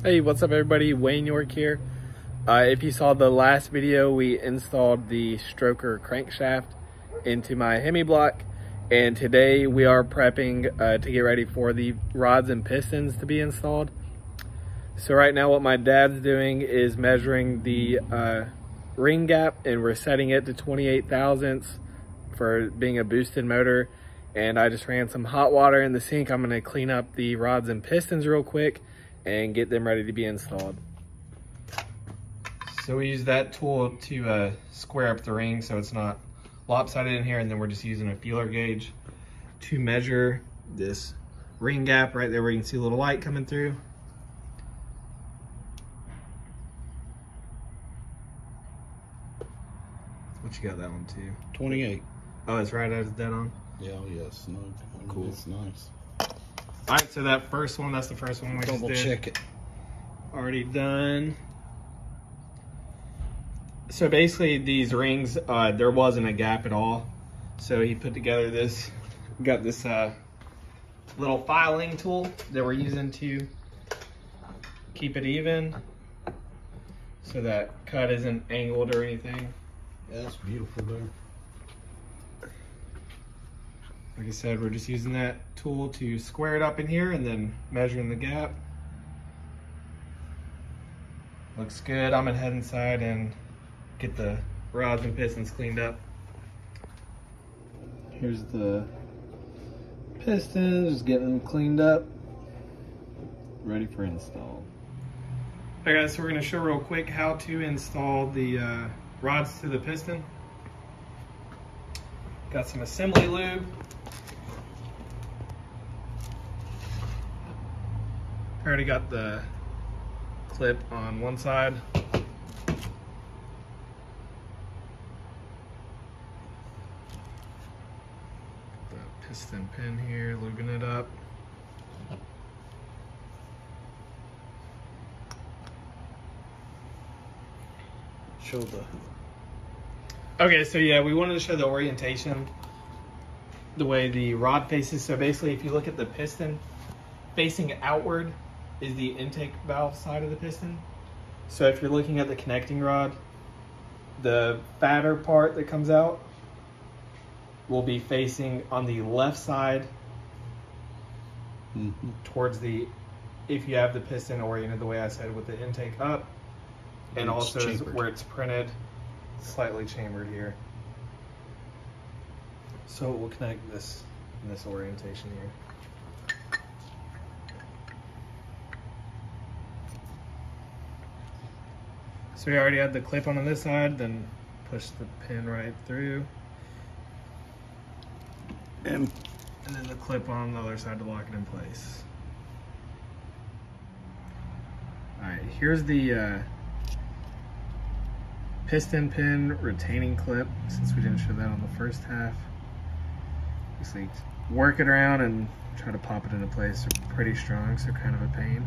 Hey, what's up everybody? Wayne York here. If you saw the last video, we installed the stroker crankshaft into my hemi block, and today we are prepping to get ready for the rods and pistons to be installed. So right now what my dad's doing is measuring the ring gap, and we're setting it to 28 thousandths for being a boosted motor. And I just ran some hot water in the sink. I'm gonna clean up the rods and pistons real quick and get them ready to be installed. So we use that tool to square up the ring so it's not lopsided in here, and then we're just using a feeler gauge to measure this ring gap right there where you can see a little light coming through. What you got that one too? 28. Oh, it's right as dead on? Yeah, yes. No, cool. It's nice. All right, so that first one, that's the first one we just did. Double check it. Already done. So basically these rings, there wasn't a gap at all. So he put together this, got this little filing tool that we're using to keep it even so that cut isn't angled or anything. Yeah, that's beautiful there. Like I said, we're just using that tool to square it up in here and then measuring the gap. Looks good. I'm gonna head inside and get the rods and pistons cleaned up. Here's the pistons, just getting them cleaned up, ready for install. Alright guys, so we're gonna show real quick how to install the rods to the piston. Got some assembly lube. I already got the clip on one side. The piston pin here, lubing it up. Show the... Okay, so yeah, we wanted to show the orientation, the way the rod faces. So basically, if you look at the piston, facing outward is the intake valve side of the piston. So if you're looking at the connecting rod, the fatter part that comes out will be facing on the left side towards the, if you have the piston oriented the way I said with the intake up, and also is where it's printed, slightly chambered here. So it will connect this in this orientation here. So we already had the clip on this side, then push the pin right through. And then the clip on the other side to lock it in place. All right, here's the piston pin retaining clip, since we didn't show that on the first half. Just like work it around and try to pop it into place. They're pretty strong, so kind of a pain.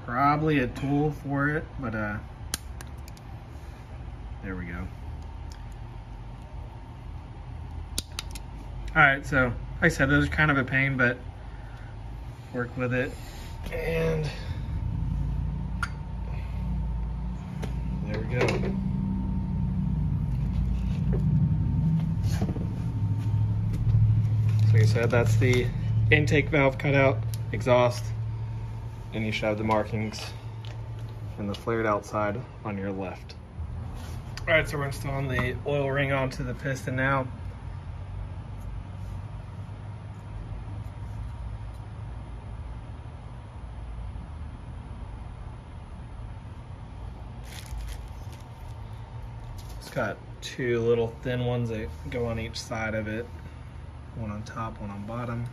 Probably a tool for it, but there we go. All right, so like I said, those are kind of a pain, but work with it. And there we go. So like I said, that's the intake valve cutout, exhaust, and you should have the markings and the flared outside on your left. All right, so we're installing the oil ring onto the piston now. It's got two little thin ones that go on each side of it. One on top, one on bottom.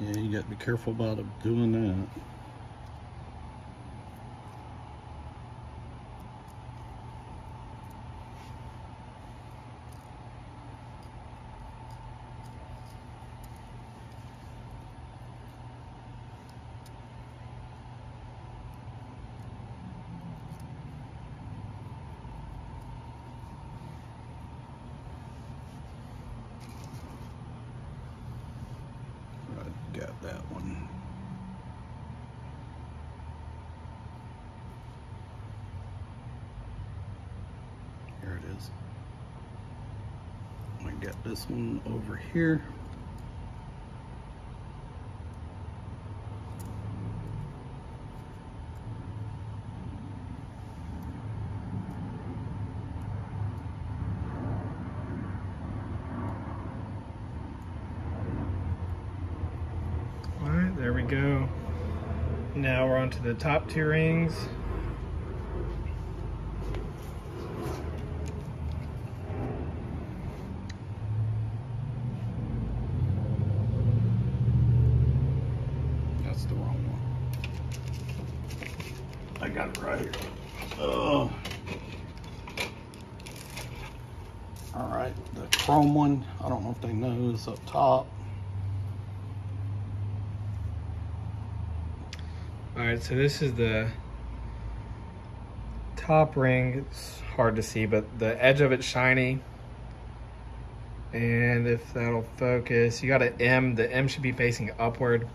Yeah, you got to be careful about doing that. Got that one. Here it is. I got this one over here. There we go. Now we're on to the top two rings. That's the wrong one. I got it right here. Oh. All right, the chrome one, I don't know if they know, is up top. All right, so this is the top ring. It's hard to see, but the edge of it's shiny. And if that'll focus, you got an M. The M should be facing upward.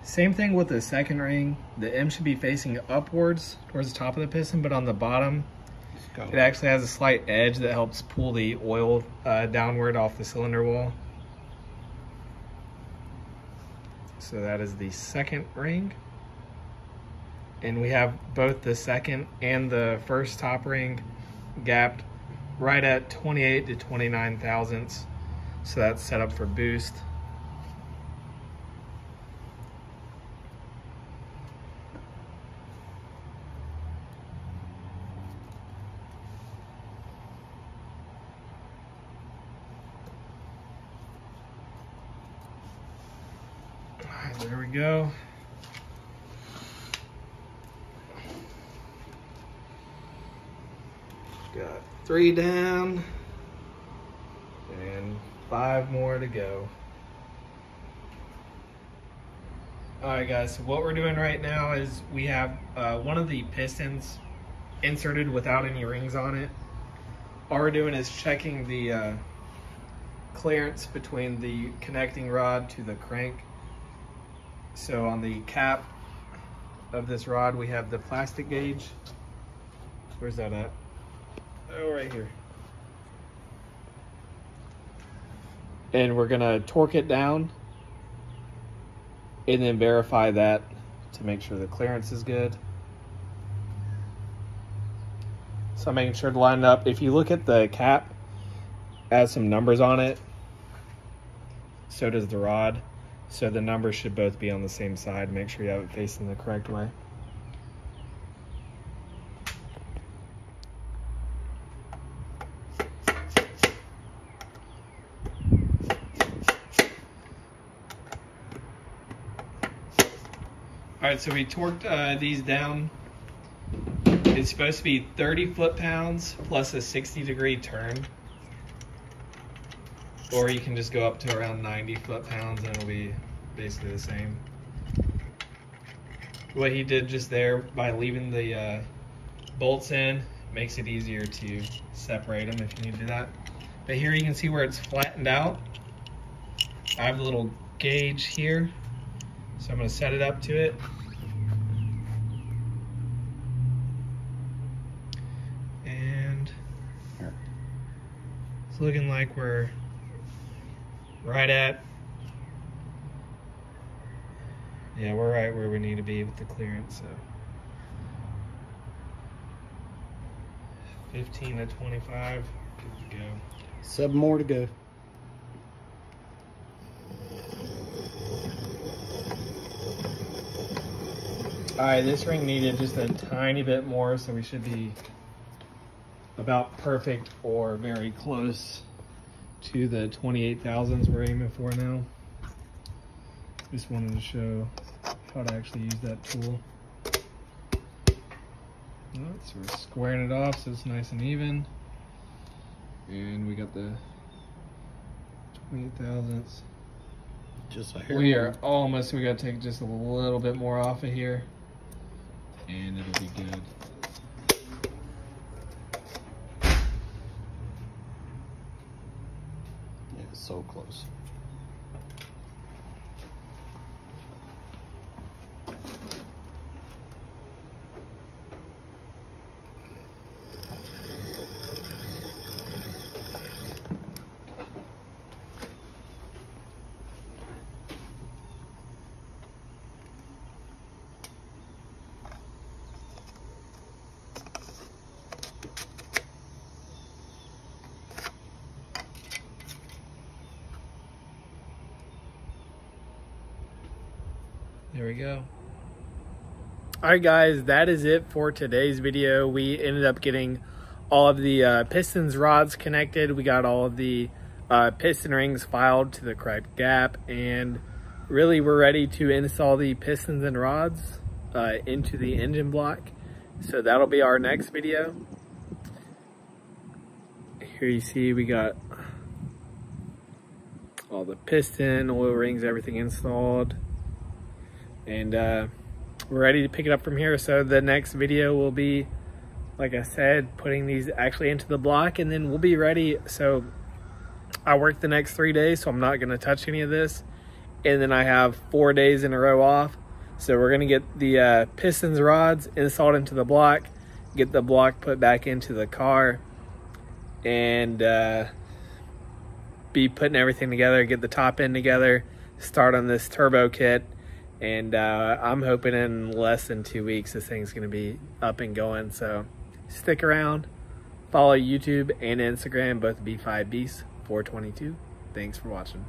Same thing with the second ring. The M should be facing upwards towards the top of the piston, but on the bottom, it actually has a slight edge that helps pull the oil downward off the cylinder wall. So that is the second ring. And we have both the second and the first top ring gapped right at 28 to 29 thousandths. So that's set up for boost. All right, there we go. Got 3 down and 5 more to go. All right, guys, so what we're doing right now is we have one of the pistons inserted without any rings on it. All we're doing is checking the clearance between the connecting rod to the crank. So on the cap of this rod, we have the plastic gauge. Where's that at? Oh, right here. And we're gonna torque it down and then verify that to make sure the clearance is good. So I'm making sure to line it up. If you look at the cap, it has some numbers on it. So does the rod. So the numbers should both be on the same side. Make sure you have it facing the correct way. All right, so we torqued these down. It's supposed to be 30 foot-pounds plus a 60-degree turn. Or you can just go up to around 90 foot-pounds and it'll be basically the same. What he did just there by leaving the bolts in makes it easier to separate them if you need to do that. But here you can see where it's flattened out. I have a little gauge here, so I'm going to set it up to it. And it's looking like we're right at, yeah, we're right where we need to be with the clearance. So 15 to 25, good to go. 7 more to go. All right, this ring needed just a tiny bit more, so we should be about perfect or very close to the 28 thousandths we're aiming for now. Just wanted to show how to actually use that tool. Alright, so we're squaring it off so it's nice and even. And we got the 28 thousandths. Just a hair. We are almost, we gotta take just a little bit more off of here. And it'll be good. Yeah, it's so close. There we go. Alright guys, that is it for today's video. We ended up getting all of the pistons rods connected. We got all of the piston rings filed to the correct gap, and really we're ready to install the pistons and rods into the engine block. So that'll be our next video. Here you see we got all the piston, oil rings, everything installed. And we're ready to pick it up from here. So the next video will be, like I said, putting these actually into the block, and then we'll be ready. So I work the next 3 days, so I'm not going to touch any of this. And then I have 4 days in a row off. So we're going to get the pistons rods installed into the block, get the block put back into the car, and be putting everything together, get the top end together, start on this turbo kit. And I'm hoping in less than 2 weeks this thing's going to be up and going. So stick around, follow YouTube and Instagram, both B5Beast422. Thanks for watching.